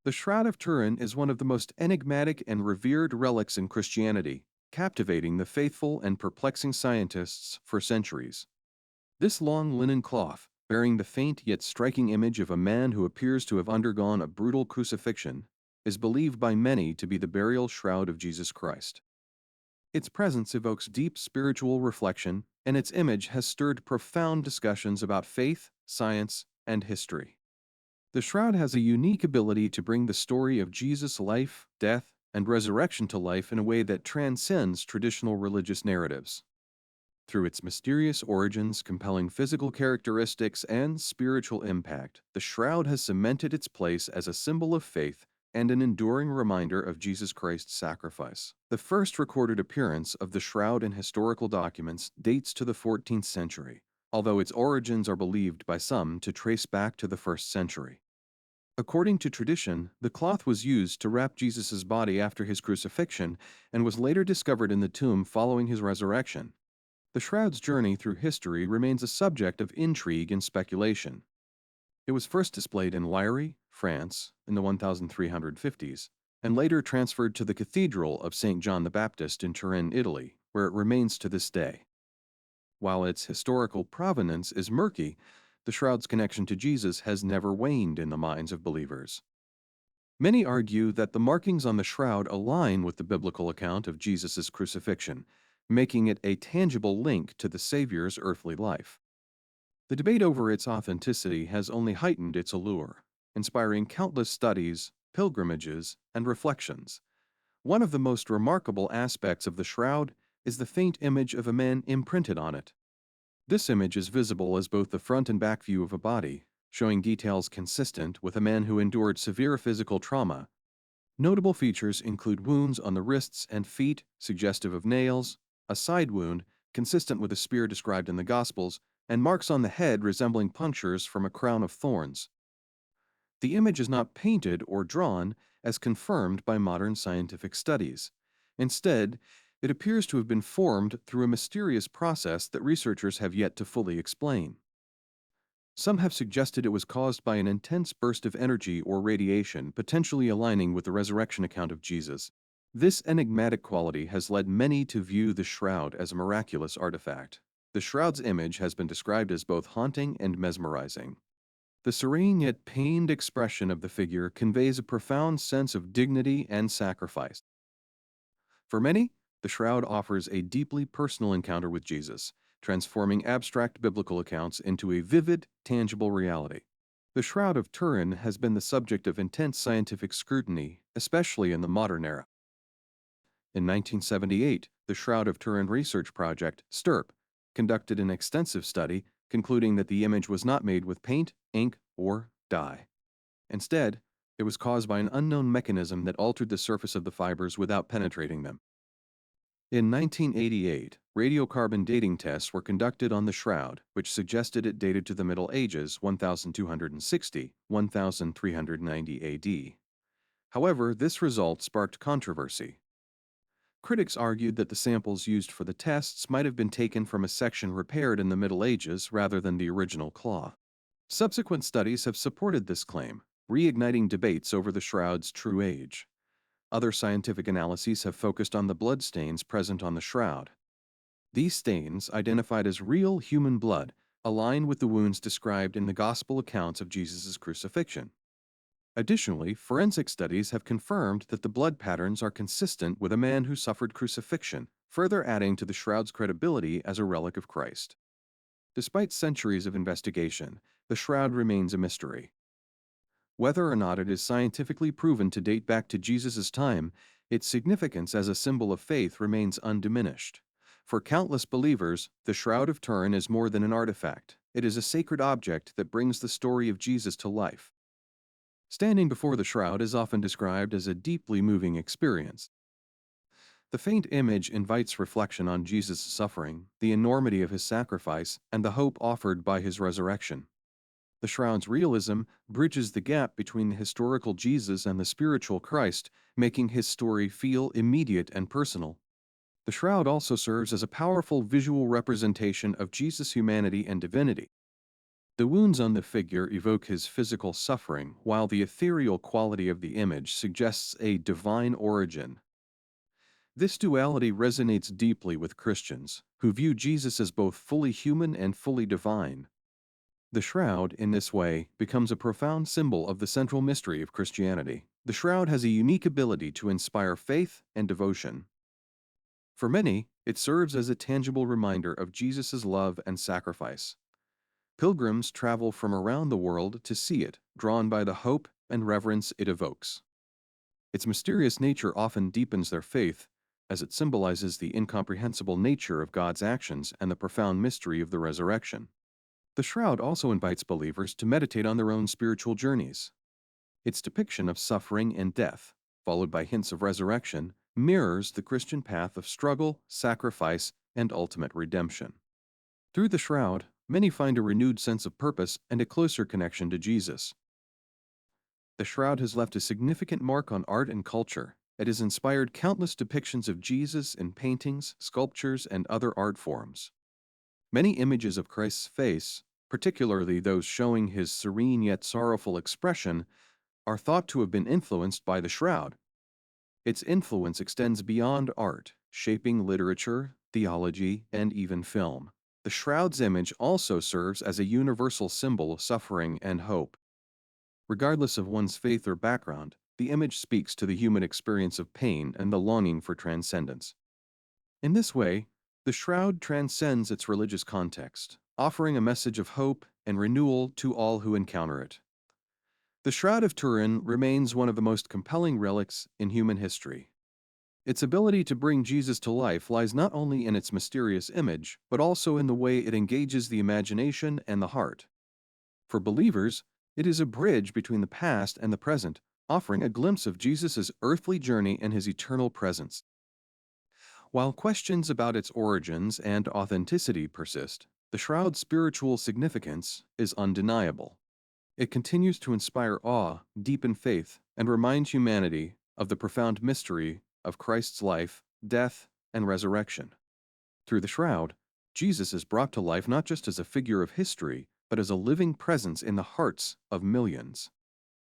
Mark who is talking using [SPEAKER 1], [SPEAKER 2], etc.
[SPEAKER 1] The Shroud of Turin is one of the most enigmatic and revered relics in Christianity, captivating the faithful and perplexing scientists for centuries. This long linen cloth, bearing the faint yet striking image of a man who appears to have undergone a brutal crucifixion, is believed by many to be the burial shroud of Jesus Christ. Its presence evokes deep spiritual reflection, and its image has stirred profound discussions about faith, science, and history. The shroud has a unique ability to bring the story of Jesus' life, death, and resurrection to life in a way that transcends traditional religious narratives. Through its mysterious origins, compelling physical characteristics, and spiritual impact, the shroud has cemented its place as a symbol of faith and an enduring reminder of Jesus Christ's sacrifice. The first recorded appearance of the shroud in historical documents dates to the 14th century, although its origins are believed by some to trace back to the 1st century. According to tradition, the cloth was used to wrap Jesus' body after his crucifixion and was later discovered in the tomb following his resurrection. The shroud's journey through history remains a subject of intrigue and speculation. It was first displayed in Liry, France, in the 1350s, and later transferred to the Cathedral of St. John the Baptist in Turin, Italy, where it remains to this day. While its historical provenance is murky, the shroud's connection to Jesus has never waned in the minds of believers. Many argue that the markings on the shroud align with the biblical account of Jesus' crucifixion, making it a tangible link to the Savior's earthly life. The debate over its authenticity has only heightened its allure, inspiring countless studies, pilgrimages, and reflections. One of the most remarkable aspects of the shroud is the faint image of a man imprinted on it. This image is visible as both the front and back view of a body, showing details consistent with a man who endured severe physical trauma. Notable features include wounds on the wrists and feet, suggestive of nails, a side wound, consistent with a spear described in the Gospels, and marks on the head resembling punctures from a crown of thorns. The image is not painted or drawn, as confirmed by modern scientific studies. Instead, it appears to have been formed through a mysterious process that researchers have yet to fully explain. Some have suggested it was caused by an intense burst of energy or radiation, potentially aligning with the resurrection account of Jesus. This enigmatic quality has led many to view the shroud as a miraculous artifact. The shroud's image has been described as both haunting and mesmerizing. The serene yet pained expression of the figure conveys a profound sense of dignity and sacrifice. For many, the shroud offers a deeply personal encounter with Jesus, transforming abstract biblical accounts into a vivid, tangible reality. The Shroud of Turin has been the subject of intense scientific scrutiny, especially in the modern era. In 1978, the Shroud of Turin Research Project, STIRP, conducted an extensive study concluding that the image was not made with paint, ink, or dye. Instead, it was caused by an unknown mechanism that altered the surface of the fibers without penetrating them. In 1988, radiocarbon dating tests were conducted on the shroud, which suggested it dated to the Middle Ages 1260–1390 AD. However, this result sparked controversy. Critics argued that the samples used for the tests might have been taken from a section repaired in the Middle Ages rather than the original cloth. Subsequent studies have supported this claim, reigniting debates over the shroud's true age. Other scientific analyses have focused on the blood stains present on the shroud. These stains, identified as real human blood, align with the wounds described in the Gospel accounts of Jesus' crucifixion. Additionally, forensic studies have confirmed that the blood patterns are consistent with a man who suffered crucifixion, further adding to the shroud's credibility as a relic of Christ. Despite centuries of investigation, the shroud remains a mystery. Whether or not it is scientifically proven to date back to Jesus' time, its significance as a symbol of faith remains undiminished. For countless believers, the Shroud of Turin is more than an artifact. It is a sacred object that brings the story of Jesus to life. Standing before the shroud is often described as a deeply moving experience. The faint image invites reflection on Jesus' suffering, the enormity of his sacrifice, and the hope offered by his resurrection. The shroud's realism bridges the gap between the historical Jesus and the spiritual Christ, making his story feel immediate and personal. The shroud also serves as a powerful visual representation of Jesus' humanity and divinity. The wounds on the figure evoke his physical suffering, while the ethereal quality of the image suggests a divine origin. This duality resonates deeply with Christians, who view Jesus as both fully human and fully divine. The shroud, in this way, becomes a profound symbol of the central mystery of Christianity. The shroud has a unique ability to inspire faith and devotion. For many, it serves as a tangible reminder of Jesus' love and sacrifice. Pilgrims travel from around the world to see it, drawn by the hope and reverence it evokes. Its mysterious nature often deepens their faith, as it symbolizes the incomprehensible nature of God's actions and the profound mystery of the resurrection. The shroud also invites believers to meditate on their own spiritual journeys. Its depiction of suffering and death, followed by hints of resurrection, mirrors the Christian path of struggle, sacrifice, and ultimate redemption. Through the shroud, many find a renewed sense of purpose and a closer connection to Jesus. The shroud has left a significant mark on art and culture. It has inspired countless depictions of Jesus in paintings, sculptures, and other art forms. Many images of Christ's face, particularly those showing his serene yet sorrowful expression, are thought to have been influenced by the shroud. Its influence extends beyond art, shaping literature, theology, and even film. The shroud's image also serves as a universal symbol of suffering and hope. Regardless of one's faith or background, the image speaks to the human experience of pain and the longing for transcendence. In this way, the shroud transcends its religious context, offering a message of hope and renewal to all who encounter it. The Shroud of Turin remains one of the most compelling relics in human history. Its ability to bring Jesus to life lies not only in its mysterious image, but also in the way it engages the imagination and the heart. For believers, it is a bridge between the past and the present, offering a glimpse of Jesus' earthly journey and his eternal presence. While questions about its origins and authenticity persist, the shroud's spiritual significance is undeniable. It continues to inspire awe, deepen faith, and remind humanity of the profound mystery of Christ's life, death, and resurrection. Through the shroud, Jesus is brought to life not just as a figure of history, but as a living presence in the hearts of millions.